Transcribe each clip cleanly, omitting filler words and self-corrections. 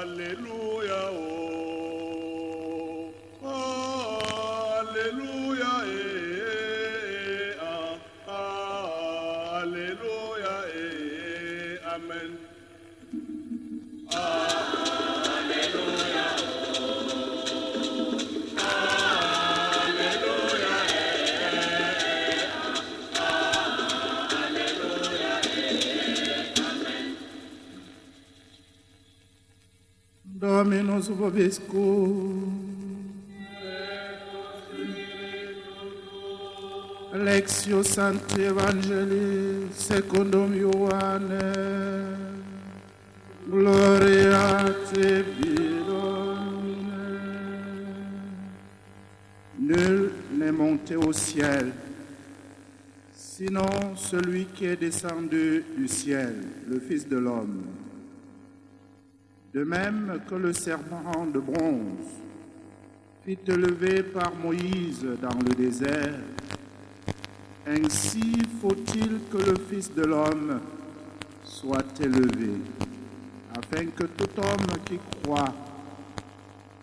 Alléluia, oh, Alléluia, Alléluia, Amen. Dominus vobiscum. Lectio Sancti Evangelii secundum Ioannem. Gloria a te, Domine. Nul n'est monté au ciel, sinon celui qui est descendu du ciel, le Fils de l'homme. De même que le serpent de bronze fit élevé par Moïse dans le désert, ainsi faut-il que le Fils de l'homme soit élevé, afin que tout homme qui croit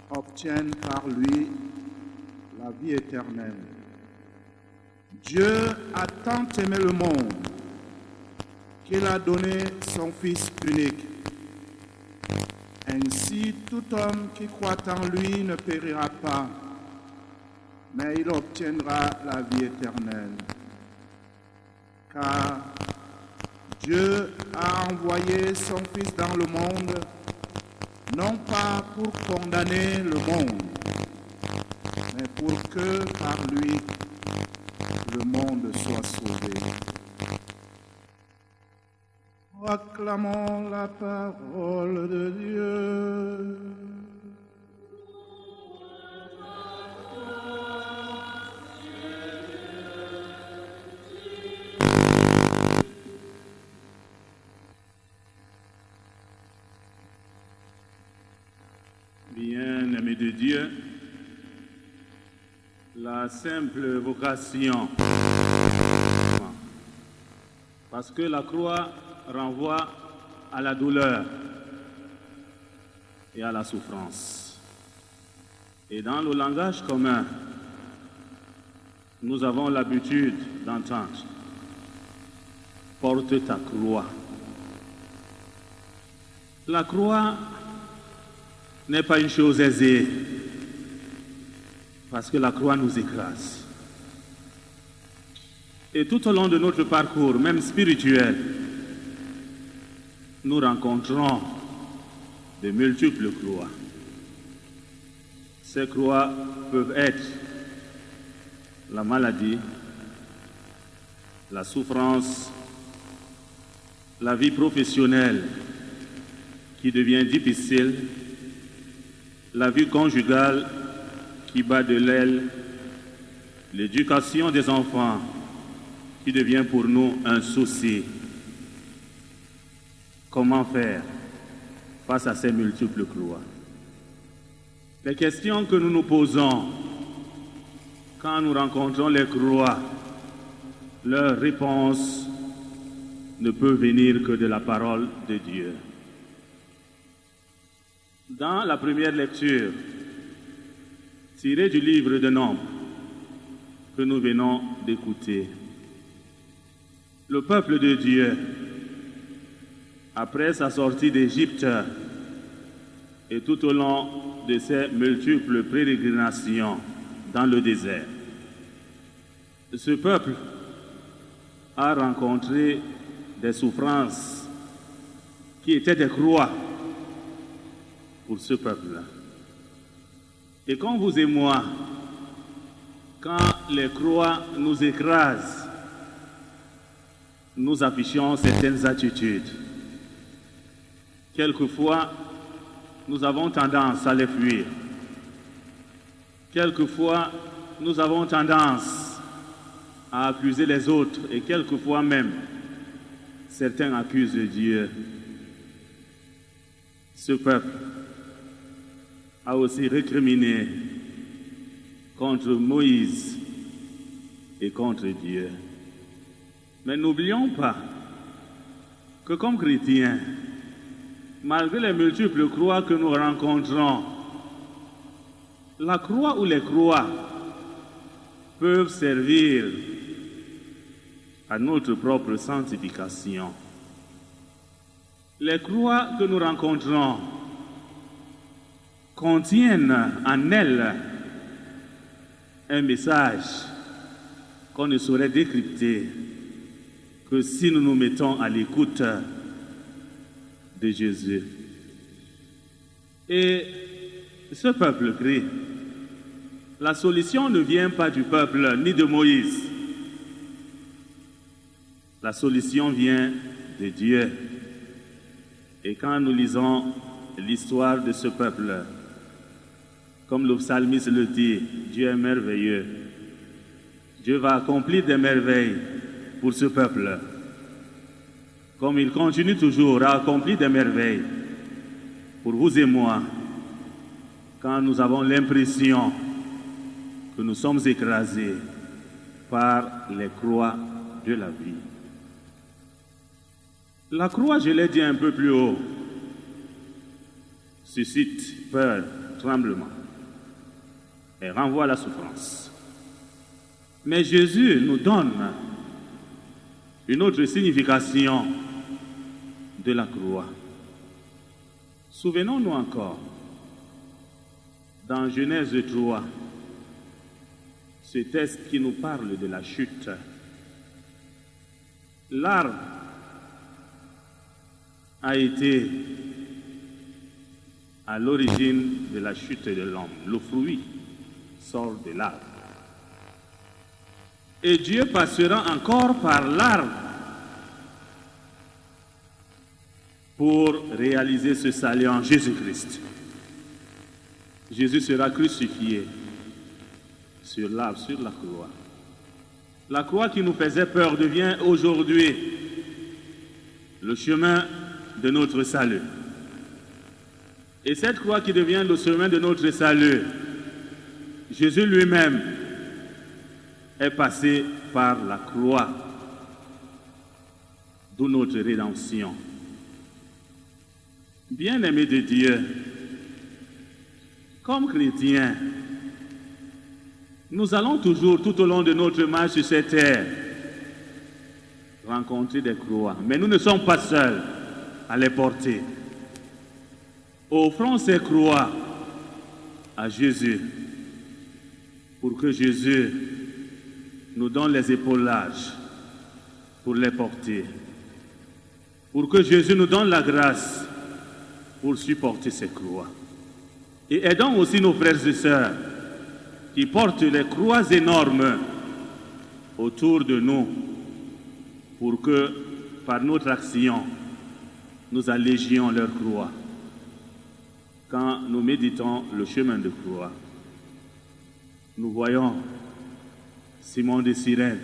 obtienne par lui la vie éternelle. Dieu a tant aimé le monde qu'il a donné son Fils unique. Ainsi, tout homme qui croit en lui ne périra pas, mais il obtiendra la vie éternelle. Car Dieu a envoyé son Fils dans le monde, non pas pour condamner le monde, mais pour que par lui, le monde soit sauvé. Acclamons la parole de Dieu. Bien-aimés de Dieu, la simple vocation, parce que la croix renvoie à la douleur et à la souffrance. Et dans le langage commun, nous avons l'habitude d'entendre « porte ta croix ». La croix n'est pas une chose aisée, parce que la croix nous écrase. Et tout au long de notre parcours, même spirituel, nous rencontrons de multiples croix. Ces croix peuvent être la maladie, la souffrance, la vie professionnelle qui devient difficile, la vie conjugale qui bat de l'aile, l'éducation des enfants qui devient pour nous un souci. Comment faire face à ces multiples croix? Les questions que nous nous posons quand nous rencontrons les croix, leur réponse ne peut venir que de la parole de Dieu. Dans la première lecture, tirée du livre de Nombres que nous venons d'écouter, le peuple de Dieu, après sa sortie d'Égypte et tout au long de ses multiples pérégrinations dans le désert, ce peuple a rencontré des souffrances qui étaient des croix pour ce peuple-là. Et comme vous et moi, quand les croix nous écrasent, nous affichons certaines attitudes. Quelquefois, nous avons tendance à les fuir. Quelquefois, nous avons tendance à accuser les autres et quelquefois même, certains accusent Dieu. Ce peuple a aussi récriminé contre Moïse et contre Dieu. Mais n'oublions pas que comme chrétiens, malgré les multiples croix que nous rencontrons, la croix ou les croix peuvent servir à notre propre sanctification. Les croix que nous rencontrons contiennent en elles un message qu'on ne saurait décrypter que si nous nous mettons à l'écoute de Jésus. Et ce peuple crie. La solution ne vient pas du peuple ni de Moïse. La solution vient de Dieu. Et quand nous lisons l'histoire de ce peuple, comme le psalmiste le dit, Dieu est merveilleux. Dieu va accomplir des merveilles pour ce peuple. Comme il continue toujours à accomplir des merveilles pour vous et moi, quand nous avons l'impression que nous sommes écrasés par les croix de la vie. La croix, je l'ai dit un peu plus haut, suscite peur, tremblement et renvoie à la souffrance. Mais Jésus nous donne une autre signification de la croix. Souvenons-nous encore, dans Genèse 3, ce texte qui nous parle de la chute. L'arbre a été à l'origine de la chute de l'homme. Le fruit sort de l'arbre. Et Dieu passera encore par l'arbre pour réaliser ce salut en Jésus-Christ. Jésus sera crucifié sur l'arbre, sur la croix. La croix qui nous faisait peur devient aujourd'hui le chemin de notre salut. Et cette croix qui devient le chemin de notre salut, Jésus lui-même est passé par la croix, d'où notre rédemption. Bien-aimés de Dieu, comme chrétiens, nous allons toujours, tout au long de notre marche sur cette terre, rencontrer des croix. Mais nous ne sommes pas seuls à les porter. Offrons ces croix à Jésus pour que Jésus nous donne les épaulages pour les porter. Pour que Jésus nous donne la grâce pour supporter ces croix. Et aidons aussi nos frères et sœurs qui portent les croix énormes autour de nous pour que, par notre action, nous allégions leur croix. Quand nous méditons le chemin de croix, nous voyons Simon de Cyrène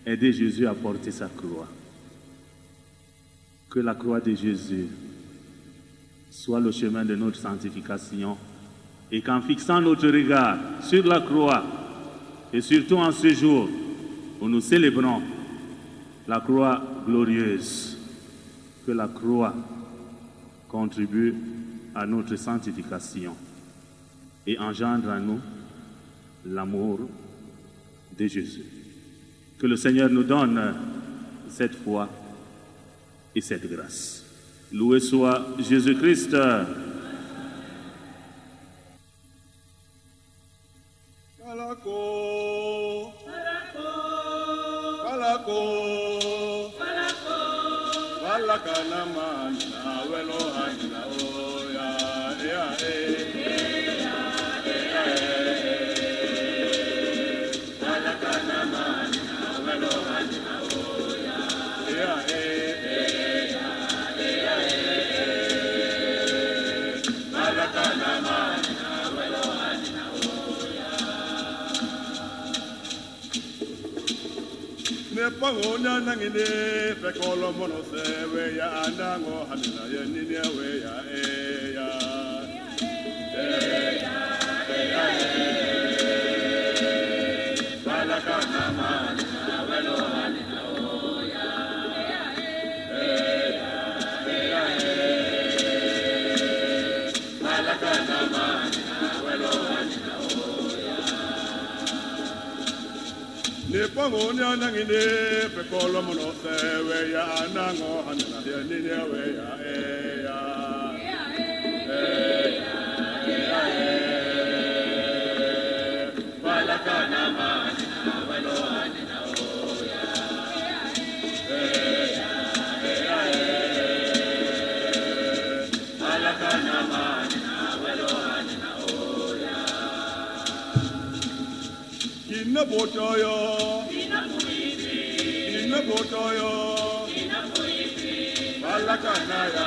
aider Jésus à porter sa croix. Que la croix de Jésus soit le chemin de notre sanctification et qu'en fixant notre regard sur la croix et surtout en ce jour où nous célébrons la croix glorieuse, que la croix contribue à notre sanctification et engendre en nous l'amour de Jésus. Que le Seigneur nous donne cette foi et cette grâce. Loué soit Jésus-Christ. Pangonya nangine pekolo mono sewe ya andango hanina ya nini we ya balaka nama na welo hanina o ya bangonya nangine pekolo mono sewe ya anango hanena ya nini we ya ya balakana manina welo hanena oya balakana manina welo hanena oya Ina botoyo Ina botoyo Balakana ya